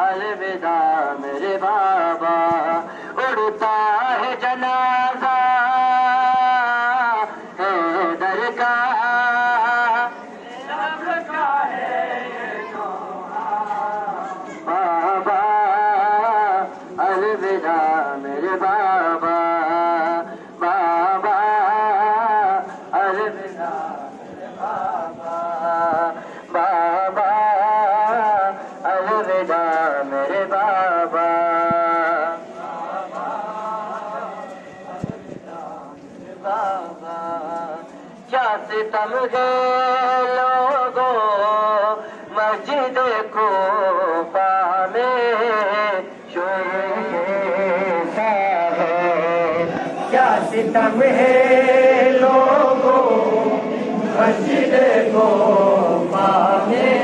अलविदा मेरे बाबा, उड़ता है जनाजा हैदर का, सबका है ये दोहा। बाबा अलविदा मेरे बाबा, बाबा अलविदा मेरे बाबा, बाबा अलविदा मेरे बाबा, बाबा क्या सितम है लोगों मस्जिद कूफा में शोर कैसा है, क्या सितम है लोगों मस्जिद कूफा में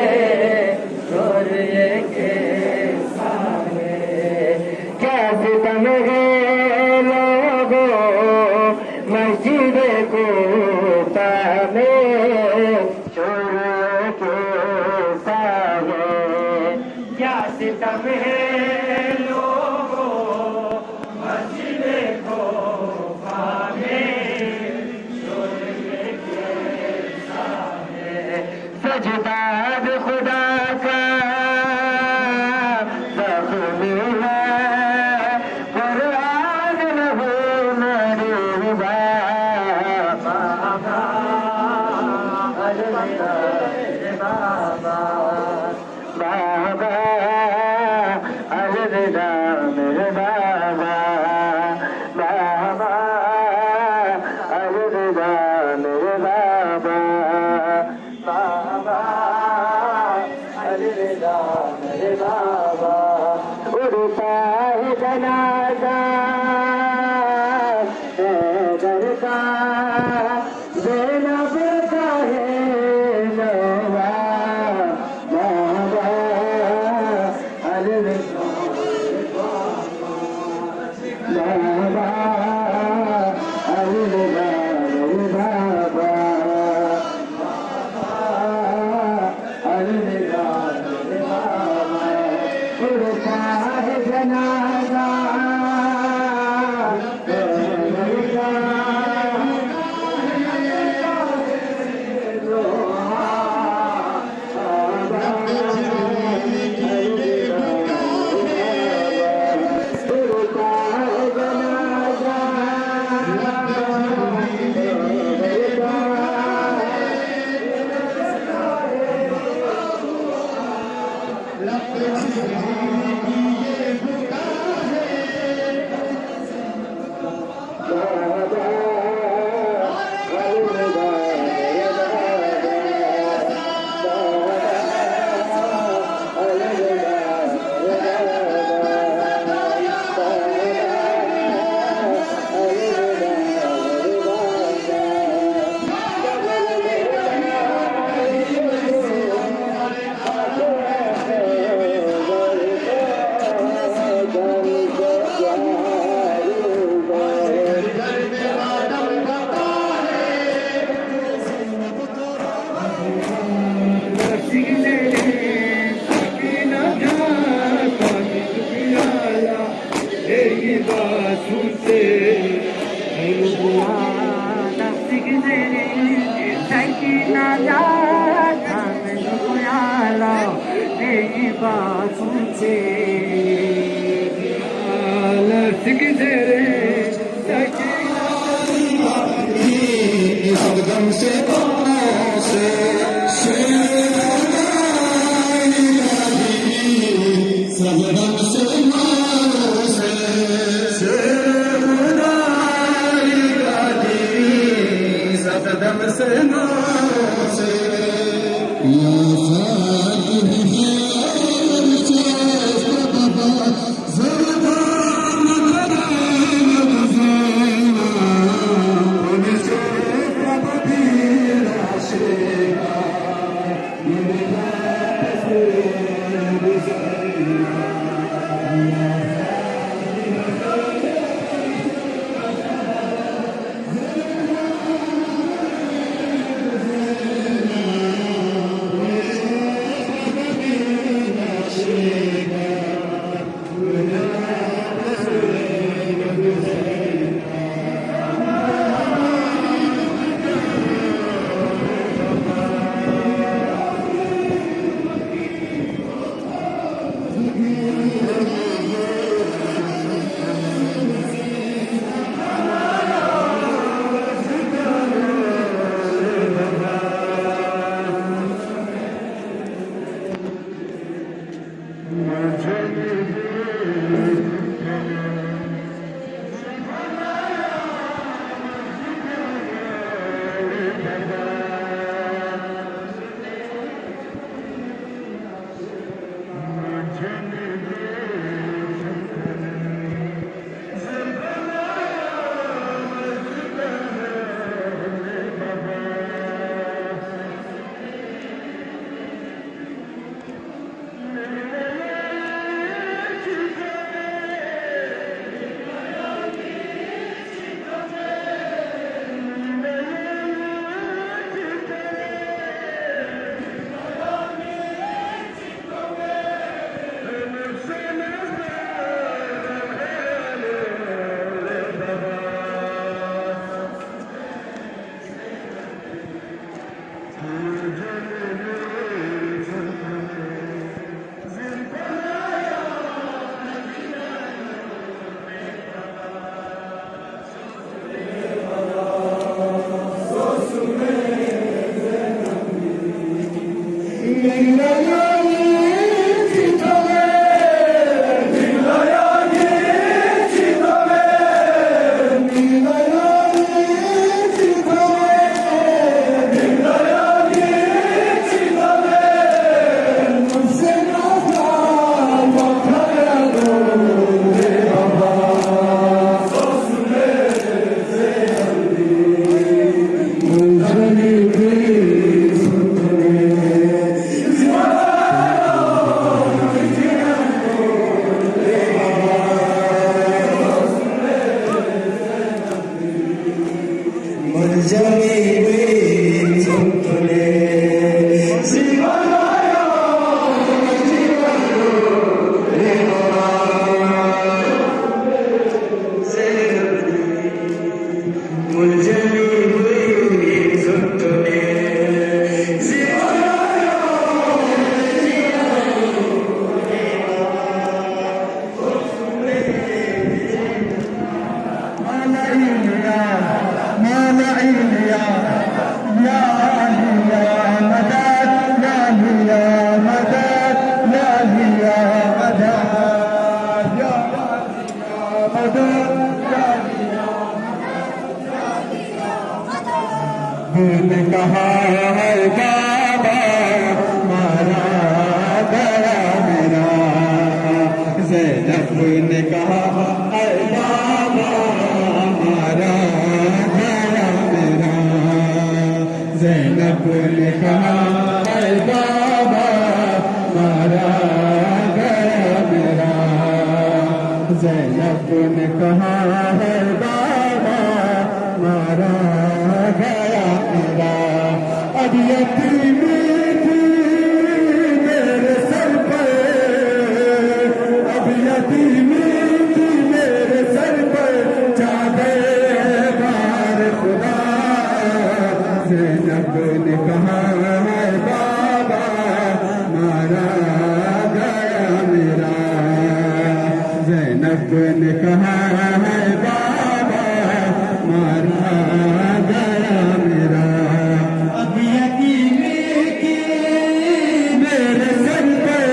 शोर कैसा है, क्या सितम है लोगों मस्जिद कूफा में शोर कैसा है, क्या सितम है लोगों मस्जिद कूफा में शोर कैसा है, सजदा भी खुदा का ज़ख्म है, कुरान लहू मरीबा, बाबा अलविदा मेरे बाबा, बाबा अलविदा मेरे बाबा, बाबा अलविदा मेरे बाबा, बाबा अलविदा मेरे बाबा, उड़ता है जनाजा हैदर का, ज़ैनब का है नवा, बाबा अलविदा बाबा अलविदा मेरे बाबा, अलविदा मेरे बाबा, उड़ता है जनाजा हैदर का, लिया या लिया मदद या लिया मदद या लिया मदद या मदद दिल कहा है बाबा मारा गया मेरा ज़ैनब ने कहा है बाबा मारा गया मेरा ज़ैनब ने कहा है बाबा मारा गया मेरा ज़ैनब ने कहा है बाबा मारा गया मेरा अब यतीमी थी मेरे सर पर अब यतीमी थी मेरे सर पर चादर बार खुदा ज़ैनब ने कहा है बाबा मारा गया मेरा ज़ैनब ने कहा है बाबा मारा गया मेरा अब यतीमी की मेरे सर पर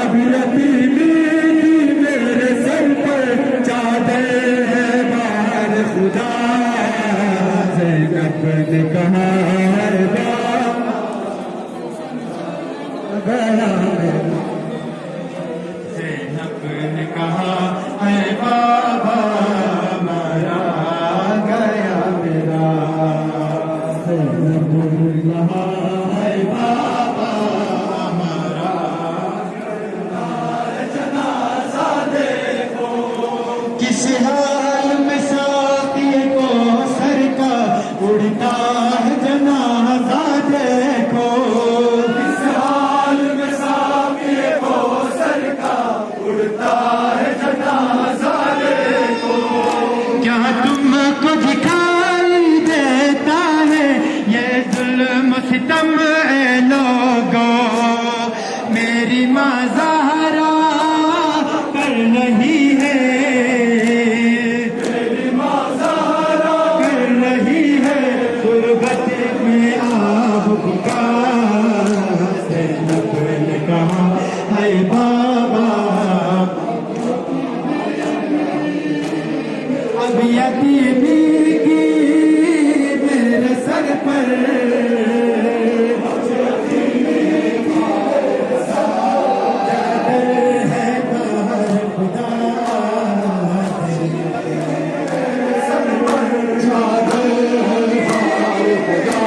अब यतीमी की मेरे सर पर चादर है बाहर खुदा ज़ैनब ने कहा है बाबा गया मेरा ज़ैनब ने कहा है बाबा मारा गया मेरा ज़ैनब ने कहा है बाबा मारा जनाज़ा देखो किस हाल में साथी को सर का उड़ता है जनाज़ा देखो किस हाल में साथी को सर का उड़ता है जनाज़ा देखो क्या तुमको दिखाई देता है ये जुल्म सितम ए लोगो मेरी माँ ज़हरा कर रही है मेरी माँ ज़हरा कर रही है गुर्बत में आप पुकार ज़ैनब ने कहा है बाबा अब यतीमी की मेरे सर पर चादर है बाहर खुदा चादर है बाहर खुदा चादर है बाहर खुदा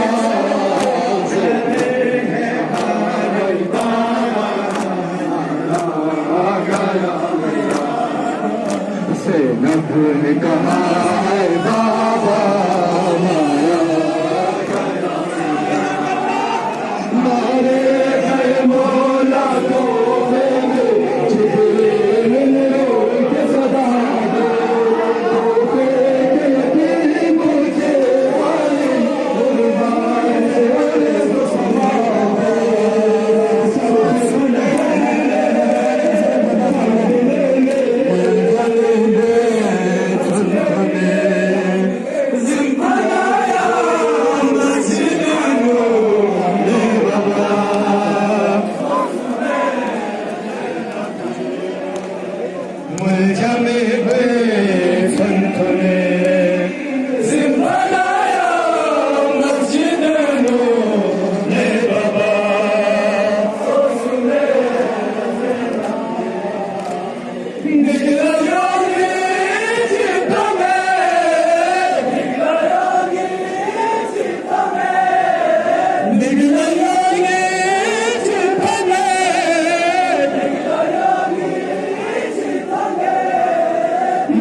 ज़ैनब ने कहा है बाबा मारे गए मौला को जिब्रील के सदा मुझे मुलझमे हुए संतने ज़िम्मेदाया मस्जिद ने बाबा निकलायोगे चिता में निकलायोगे चिता में निकलायोगे चिता में निकलायोगे चिता में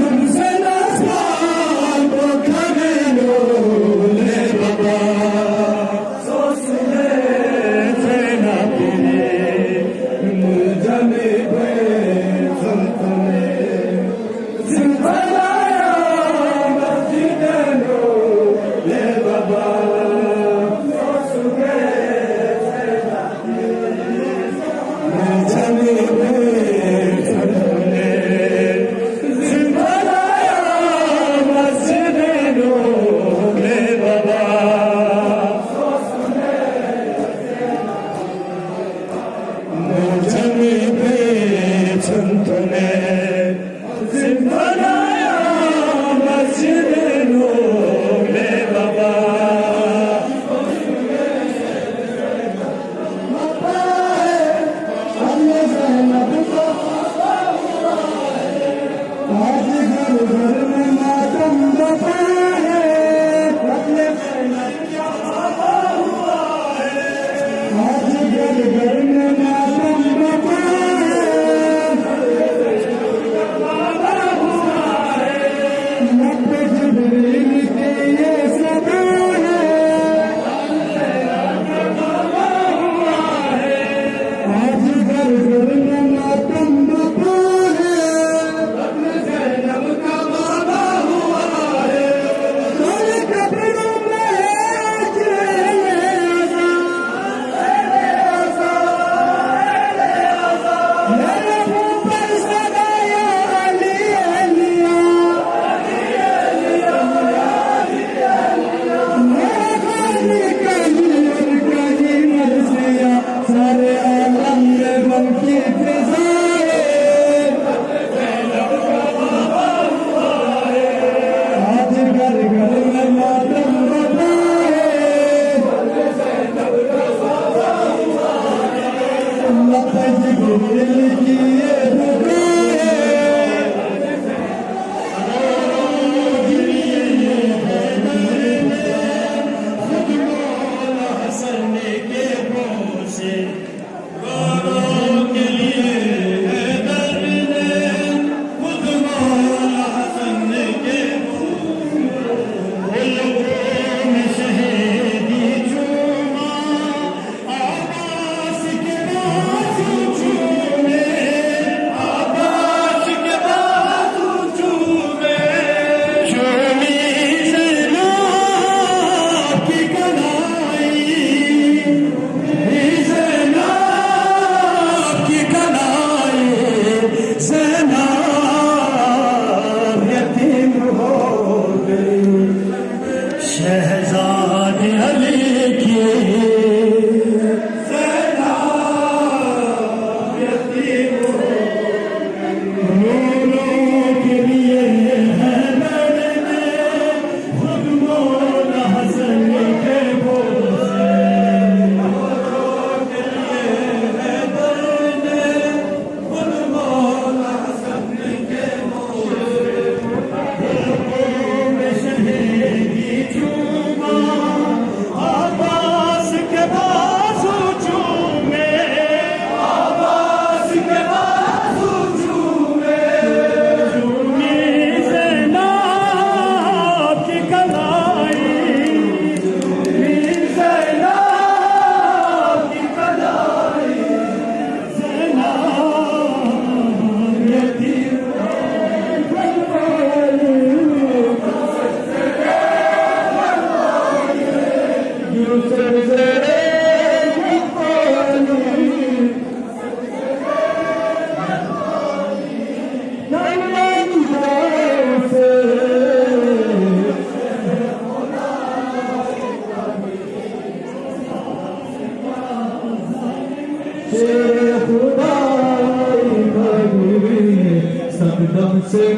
एकदम से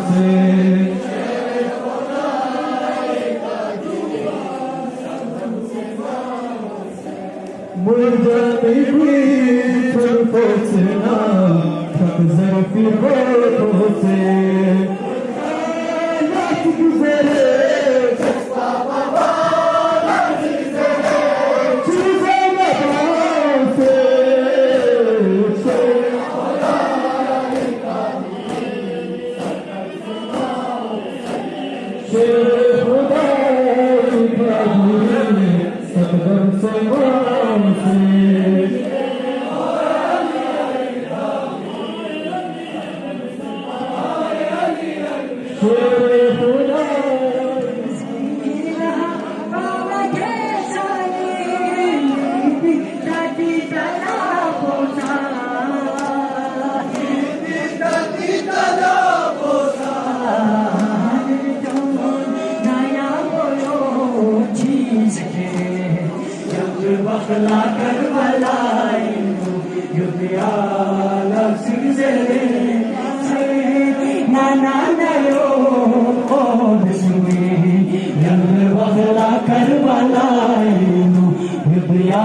से मुरझाती हुई पहुँचना थक जरफी हो से गुजरे बखला कर बलाई युद्धिया नाना नयो बखला कर बलाई युद्धिया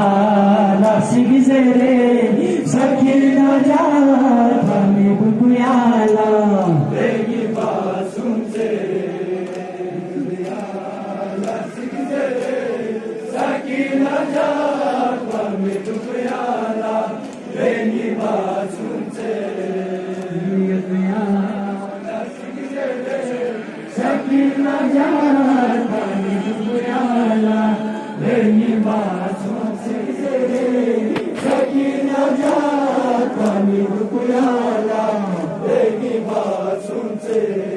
सखी न जा बुकुयाला Sakina Jatani Dupuyala Leni Basun Se Sakina Jatani Dupuyala Leni Basun Se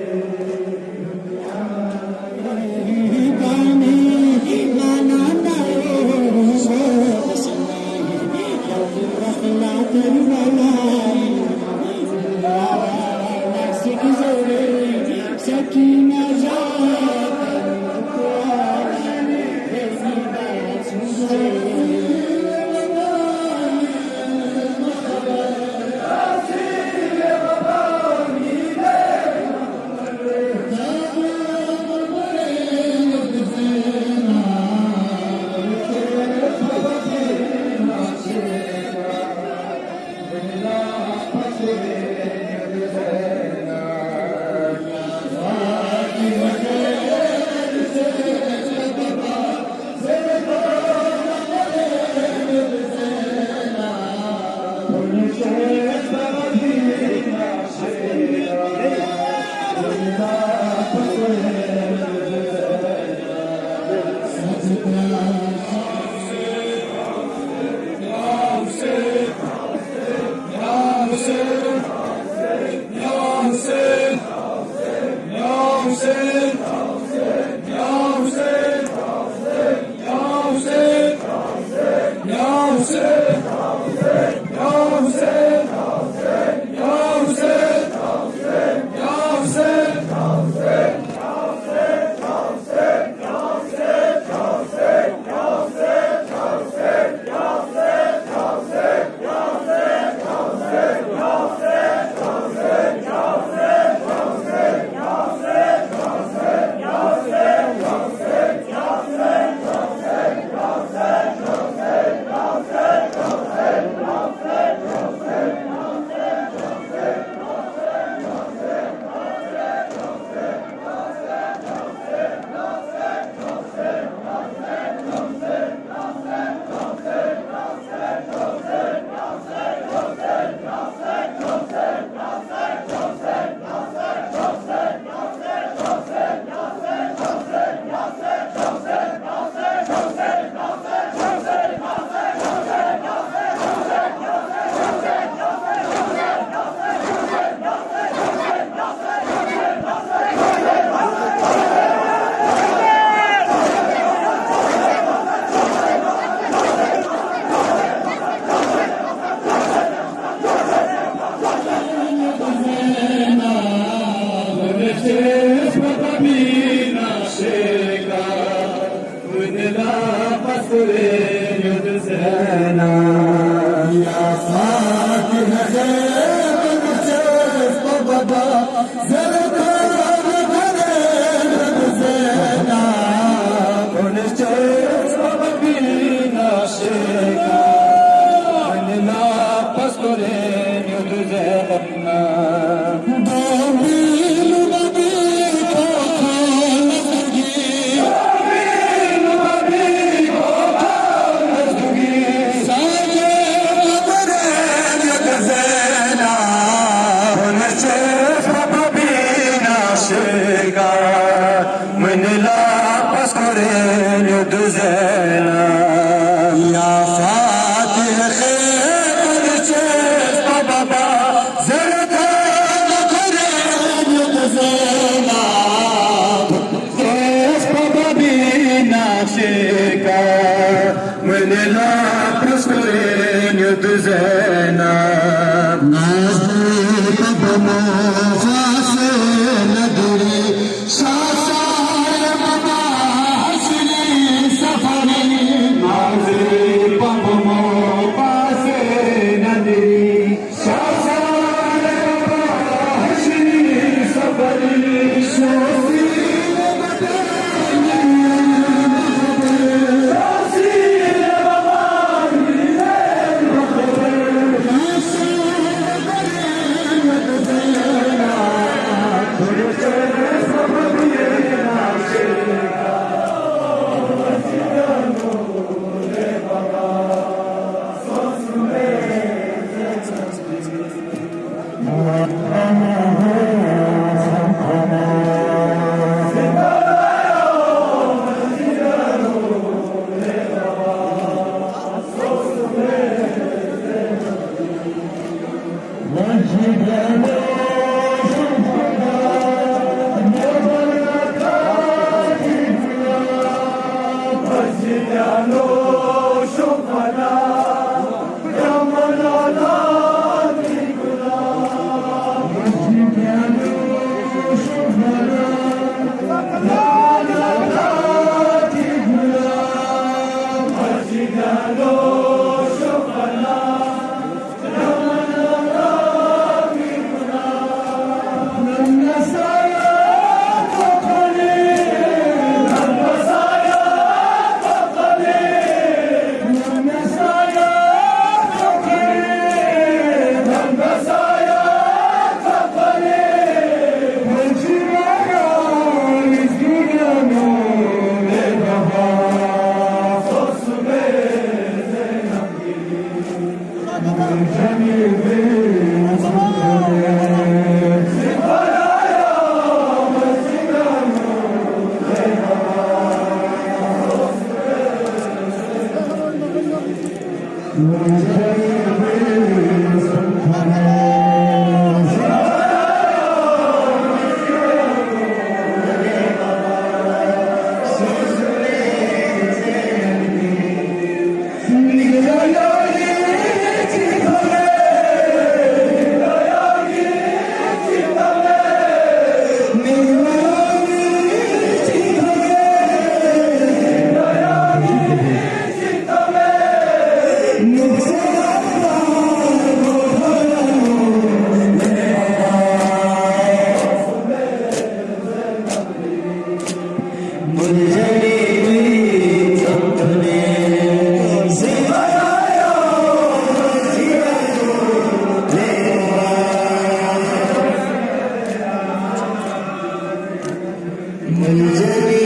मंजरी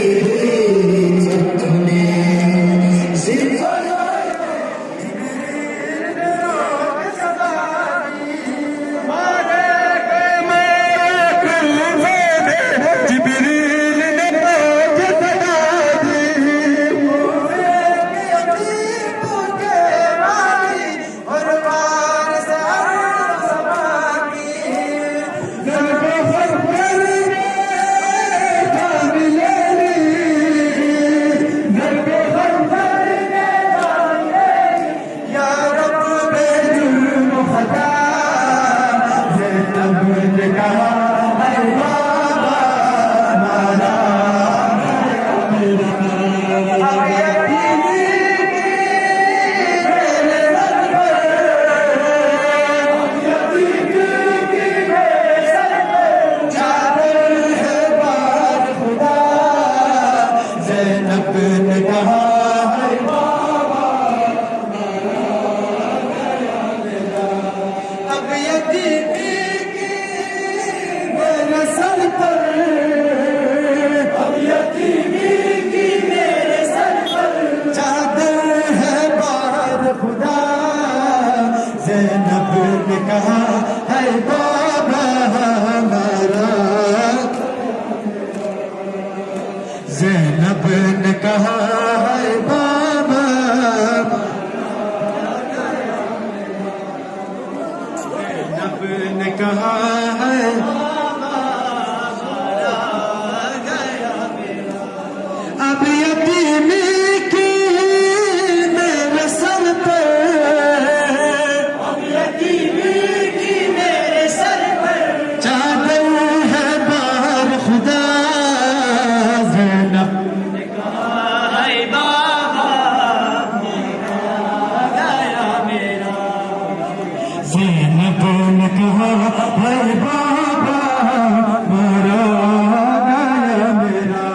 तूने सिर्फ ज़ैनब ने कहा है बाबा ज़ैनब ने कहा है अब यतीमी की मेरे सर पर अब यतीमी की मेरे सर पर चादर है बार खुदा ज़ैनब ने कहा है बाबा गया मेरा ज़ैनब ने कहा है बाबा मारा गया मेरा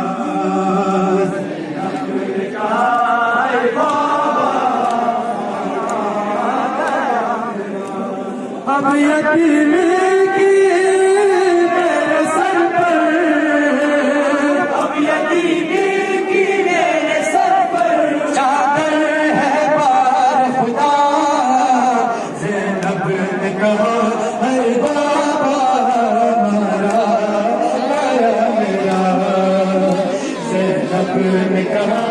अब यतीमी की मेरे सर पर अब यतीमी की मेरे सर पर चादर है बार खुदा ज़ैनब ने कहा है बाबा मारा गया मेरा ज़ैनब ने कहा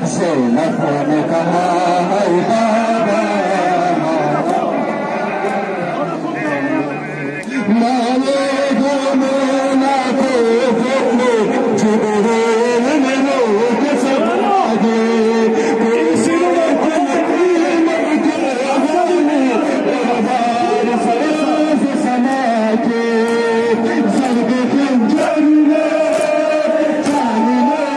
ज़ैनब ने कहा है बाबा माने गोना को बोले जिब्रील ने रोक सपना दे किसी मर के आने बार फराज समा के सर्ग के जन्नत जाने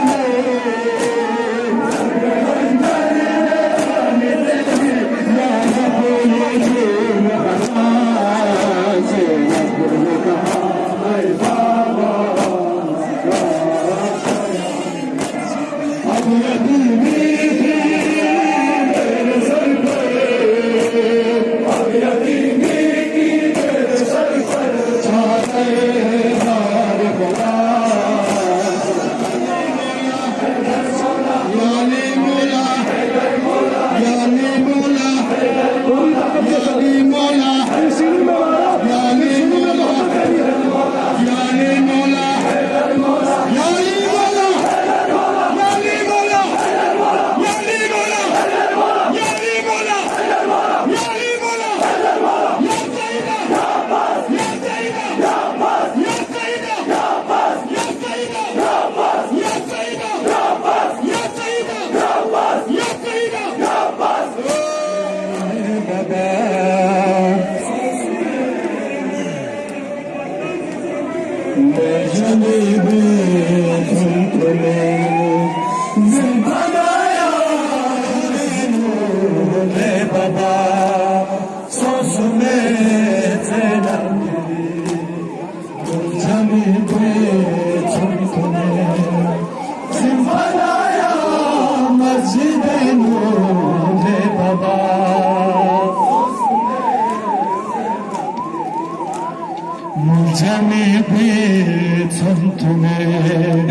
में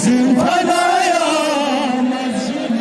ज़ुल्फ़लाया मस्जिद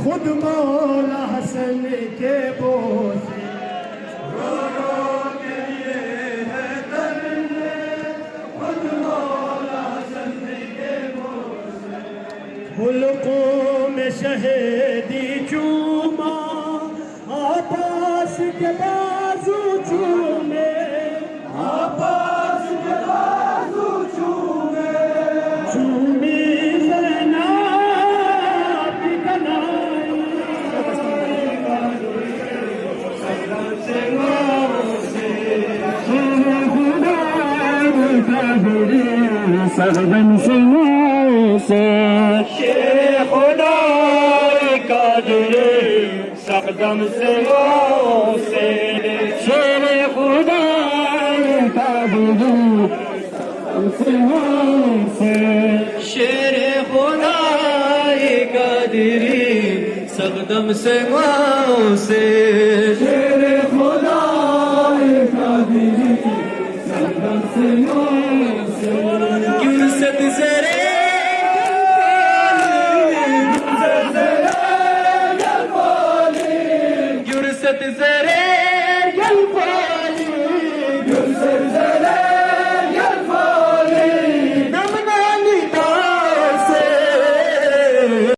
खुद मौला हसन के बोसे रो के लिए है दर्द खुद मौला हसन के बोसे मुल्कों में शहीदी चूमा आपास के बाजू चूमे आपास के बाजू चूमे चूमी सरगम से शेर खुदा कादिर सकदम से शेर खुदा कादिर शेर खुदा कादिरी सकदम से शेर खुदा कादिरी सकदम से